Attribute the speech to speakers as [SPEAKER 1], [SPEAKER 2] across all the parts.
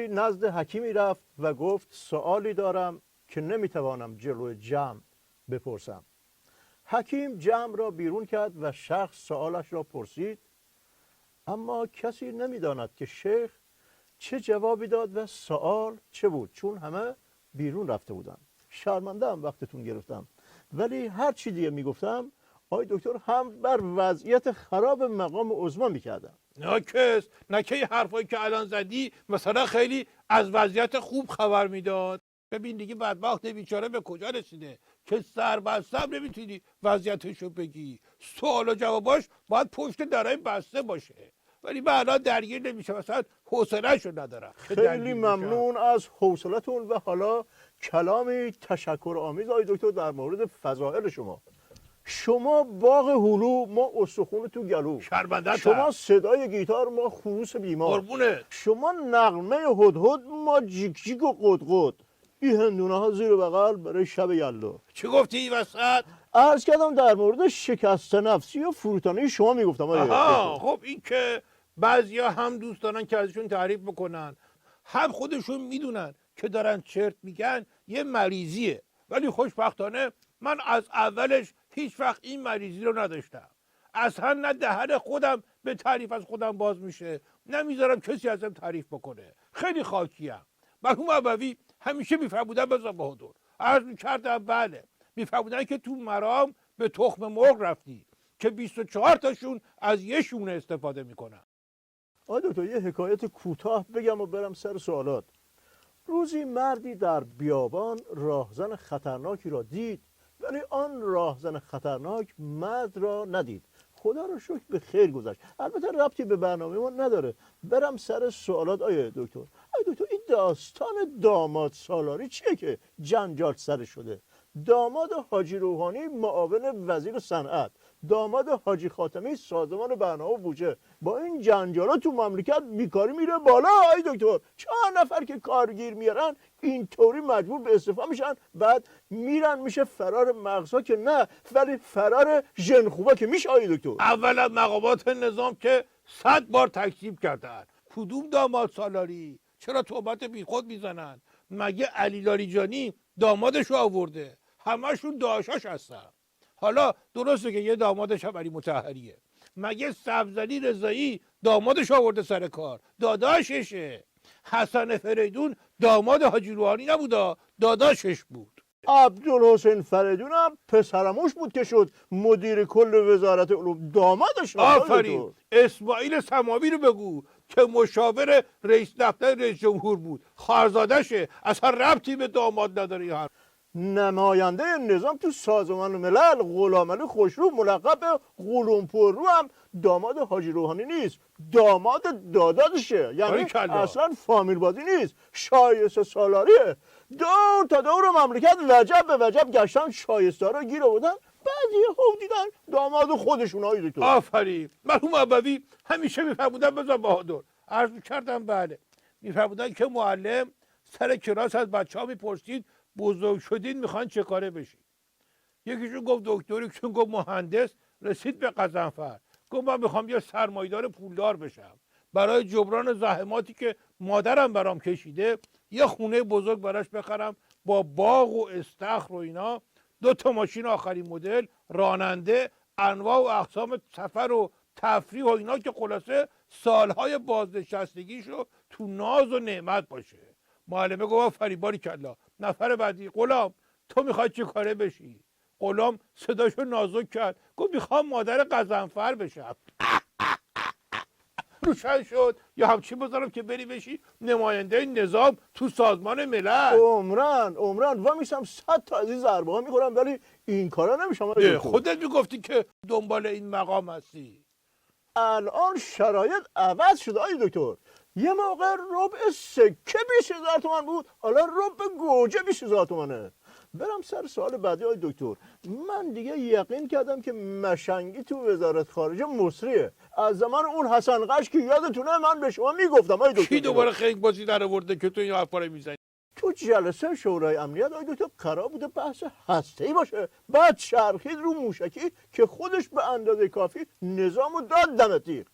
[SPEAKER 1] روزی نزد حکیمی رفت و گفت سؤالی دارم که نمیتوانم جلوی جمع بپرسم. حکیم جمع را بیرون کرد و شخص سؤالش را پرسید، اما کسی نمیداند که شیخ چه جوابی داد و سؤال چه بود، چون همه بیرون رفته بودند. شرمنده هم وقتتون گرفتم، ولی هر چی دیگه میگفتم آقای دکتر هم بر وضعیت خراب مقام عظما میکردم.
[SPEAKER 2] نه که حرفایی که الان زدی مثلا خیلی از وضعیت خوب خبر میداد. ببین دیگه بدبخت بیچاره به کجا رسیده که سر بستم نمیتونی وضعیتشو بگی. سوال و جواباش باید پشت درای بسته باشه، ولی من الان درگیر نمیشه، مثلا حوصله‌شو ندارم.
[SPEAKER 1] خیلی ممنون از حوصلتون و حالا کلامی تشکرآمیز آقای دکتر در مورد فضائل شما باغ هلو، ما استخون تو گلو.
[SPEAKER 2] شرمنده
[SPEAKER 1] شما صدای گیتار، ما خروس بیمار.
[SPEAKER 2] قربونه.
[SPEAKER 1] شما نغمه هدهد، ما جیک جیک و قدقد. این هندونه ها زیر بغل برای شب یلدا.
[SPEAKER 2] چی گفتی این وسط؟
[SPEAKER 1] عرض کردم در مورد شکست نفسی و فروتنی شما میگفتم.
[SPEAKER 2] آها، خب این که بعضیا هم دوست دارن که ازشون تعریف بکنن، هم خودشون میدونن که دارن چرت میگن، یه مریضیه. ولی خوشبختانه من از اولش هیچ وقت این مریضی رو نداشتم. اصلا نه دهن خودم به تعریف از خودم باز میشه، نمیذارم کسی ازم تعریف بکنه. خیلی خاکیم. مرحوم ابوی همیشه میفرمودن بذار بهادر، عرض میکردم بله، میفرمودن که تو مرام به تخم مرغ رفتی که 24 تاشون از یه شونه استفاده میکنن.
[SPEAKER 1] آقای دکتر یه حکایت کوتاه بگم و برم سر سوالات. روزی مردی در بیابان راهزن خطرناکی را دید، ولی آن راهزن خطرناک مرد را ندید. خدا را شکر به خیر گذشت. البته ربطی به برنامه ما نداره. برم سر سوالات. آیه دکتر، این داستان داماد سالاری چیه که جنجال سر شده؟ داماد حاجی روحانی معاون وزیر صنعت، داماد حاجی خاتمی سازمان برنامه و بودجه. با این جنجالا تو مملکت بیکاری میره بالا. آی دکتر، 4 نفر که کارگیر میارن اینطوری مجبور به استعفا میشن، بعد میرن میشه فرار مغزها که نه، ولی فرار ژن خوبا که میشه. آی دکتر،
[SPEAKER 2] اولا مقامات نظام که 100 بار تکذیب کردن. کدوم داماد سالاری؟ چرا تهمت بیخود میزنن؟ مگه علی لاریجانی دامادشو آورده؟ همشون داشاش هستن. حالا درسته که یه دامادش هم علی مطهریه. مگه سبزعلی رضایی دامادش آورده سر کار؟ داداششه. حسن فریدون داماد حاجی روحانی نبودا، داداشش بود.
[SPEAKER 1] عبدالحسین فریدون هم پسرموش بود که شد مدیر کل وزارت علوم. دامادش.
[SPEAKER 2] آفرین. اسماعیل سماوی رو بگو که مشاور رئیس دفتر رئیس جمهور بود، خواهرزادشه. اصلا ربطی به داماد نداره این حرف.
[SPEAKER 1] نماینده نظام تو سازمان ملل غلامعلی خوشرو ملقب به قلمپر رو هم داماد حاجی روحانی نیست، داماد دادادشه. یعنی اصلا فامیل بازی نیست، شایسته سالاریه. دور تا دور مملکت وجب به وجب گشتن، شایسته رو گیر آوردن، بعضی خوب دیدن داماد خودشون. های دکتر
[SPEAKER 2] آفرین. مرحوم ابوی همیشه میفرمودن بذار بهادر. عرض میکردم بله، میفرمودن که معلم سر کلاس از بچه‌ها میپرسید بزرگ شدین میخوان چه کاره بشین؟ یکیشون گفت دکتر، یکیشون گفت مهندس. رسید به قزنفر گفت من میخوام یه سرمایه‌دار پولدار بشم، برای جبران زحماتی که مادرم برام کشیده یه خونه بزرگ براش بخرم با باغ و استخر و اینا، 2 تا ماشین آخرین مدل، راننده، انواع و اقسام سفر و تفریح و اینا، که خلاصه سالهای بازنشستگیشو تو ناز و نعمت باشه. معلمه گفت آفرین باریکلا. نفر بعدی، غلام تو میخوای چه کاره بشی؟ غلام صداشو نازک کرد گفت میخوام مادر قزنفر بشم. روشن شد یا همچین بذارم که بری بشی نماینده نظام تو سازمان ملل.
[SPEAKER 1] عمران و میشم 100 تا از این ضربه ها میخورم، ولی این کارا نمیشم.
[SPEAKER 2] خودت میگفتی که دنبال این مقام هستی.
[SPEAKER 1] الان شرایط عوض شده آی دکتر. یه موقع ربع سکه 20,000 تومان بود، حالا ربع گوجه 20,000 تومانه. برم سر سوال بعدی آی دکتر. من دیگه یقین کردم که مشنگی تو وزارت خارجه مصریه. از زمان اون حسن قش که یادتونه من به شما میگفتم آی دکتر.
[SPEAKER 2] کی دوباره خنگ بازی در آورده که تو این حرفا رو میزنی؟
[SPEAKER 1] تو جلسه شورای امنیت آی دکتر قرار بوده بحث هسته‌ای باشه، بعد چرخید رو موشکی که خودش به اندازه کافی نظامو داد دم تیغ.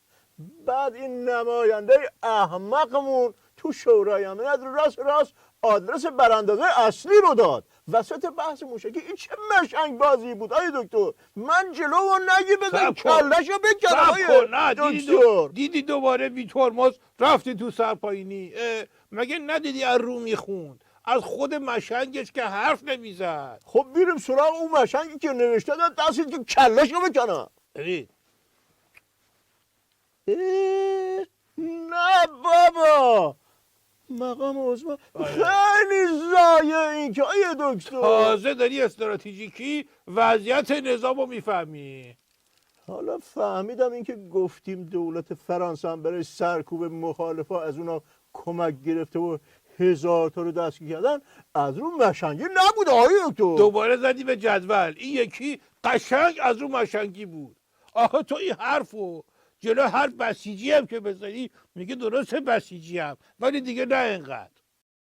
[SPEAKER 1] بعد این نماینده احمقمون تو شورای امنیت راست آدرس براندازه اصلی رو داد. وسط بحث موشکی این چه مشنگ بازی بود آی دکتر؟ من جلو و نگی بزن کلشو بکنم آی دکتر.
[SPEAKER 2] دیدی دوباره بی ترمز رفتی تو سرپایینی. مگه ندیدی از رو میخوند؟ از خود مشنگش که حرف نمیزد.
[SPEAKER 1] خب بیریم سراغ اون مشنگی که نوشته داد دستی که کلشو بکنم. نه بابا، مقام عظما خیلی ضایع این که آیه دکتر.
[SPEAKER 2] تازه داری استراتژیکی وضعیت نظام رو میفهمی.
[SPEAKER 1] حالا فهمیدم این که گفتیم دولت فرانسه هم برای سرکوب مخالفا از اونا کمک گرفته و 1000 تا رو دستگیر کردن، از رو مشنگی نبود آقای دکتر.
[SPEAKER 2] دوباره زدی به جدول. این یکی قشنگ از رو مشنگی بود. آخه تو این حرفو جلو هر بسیجی هم که بزنی میگه درسته بسیجی هم، ولی دیگه نه اینقدر.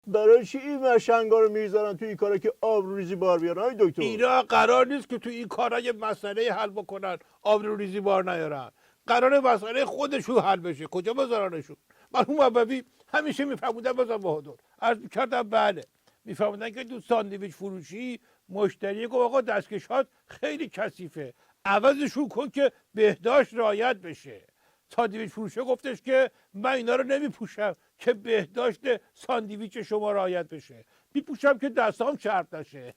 [SPEAKER 1] برای چی این مشنگا رو میذارن توی این کارا که آبروریزی بار بیارن آقای دکتر؟
[SPEAKER 2] اینا قرار نیست که تو این کارا یه مسئله حل بکنن آبروریزی بار نیارن. قرار مسئله خودشون حل بشه. کجا بذارنشون؟ مرحوم ابوی همیشه میفهموندن بزن بهادر. عرض میکردم بله، میفهموندن که تو ساندویچ فروشی مشتری گفت آقا دستکشات خیلی کثیفه، عوضشون کن که بهداشت رعایت بشه. ساندویچ فروشه گفتش که من اینا رو نمیپوشم که بهداشت ساندویچ شما رعایت بشه، میپوشم که دستام چرب نشه.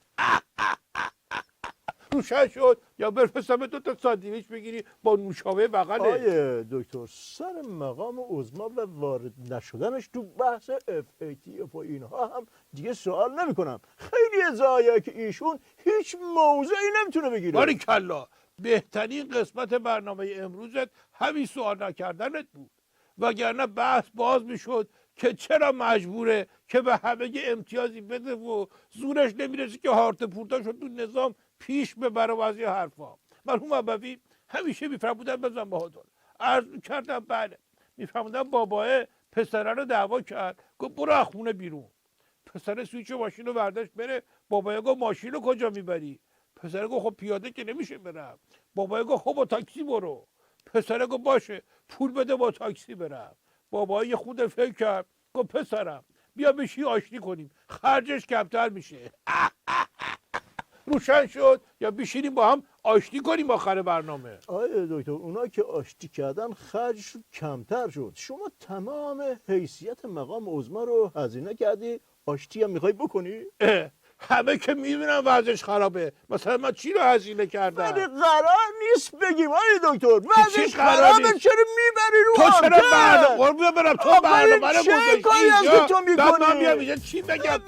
[SPEAKER 2] روشن شد یا بفرستم 2 تا ساندویچ بگیری با نوشابه بغلش.
[SPEAKER 1] آیه دکتر، سر مقام عظما و وارد نشدنش تو بحث FATF و اینها هم دیگه سوال نمی کنم. خیلی ضایعه که ایشون هیچ موضعی نمیتونه بگیره.
[SPEAKER 2] باریکلا، بهترین قسمت برنامه امروزت همین سوال نکردنت بود، وگرنه بحث باز میشد که چرا مجبوره که به همه امتیازی بده و زورش نمیرسه که هارت پورتا شد تو نظام پیش ببره و از این حرفا. مرحوم ابوی همیشه میفرمودن بزن بهادر. عرض کردم بله، میفرمودن باباه پسره رو دعوا کرد، گفت برو از خونه بیرون. پسر سویچ ماشین رو برداشت بره، بابا گفت ماشین رو کجا میبری؟ پسر گفت خب پیاده که نمیشه برم. بابا گفت خب با تاکسی برو. پسر گفت باشه پول بده با تاکسی برم. بابا یه خود فکر کرد، گفت پسرم بیا بشی آشتی کنیم، خرجش کمتر میشه. روشن شد یا بشینیم با هم آشتی کنیم آخر برنامه.
[SPEAKER 1] آیه دکتر، اونا که آشتی کردن خرجش کمتر شد، شما تمام حیثیت مقام عظما رو هزینه کردی، آشتی هم میخوای بکنی؟
[SPEAKER 2] همه که میبینن وضعش خرابه، مثلا من چی رو هزینه کردم؟
[SPEAKER 1] ولی قرار نیست بگیم آیه دکتر وضعش خرابه، چرا میبری رو
[SPEAKER 2] تو چرا برنامه برم تو برنامه رو
[SPEAKER 1] چه کاری از تو میکنی؟
[SPEAKER 2] من بیام چی بگم؟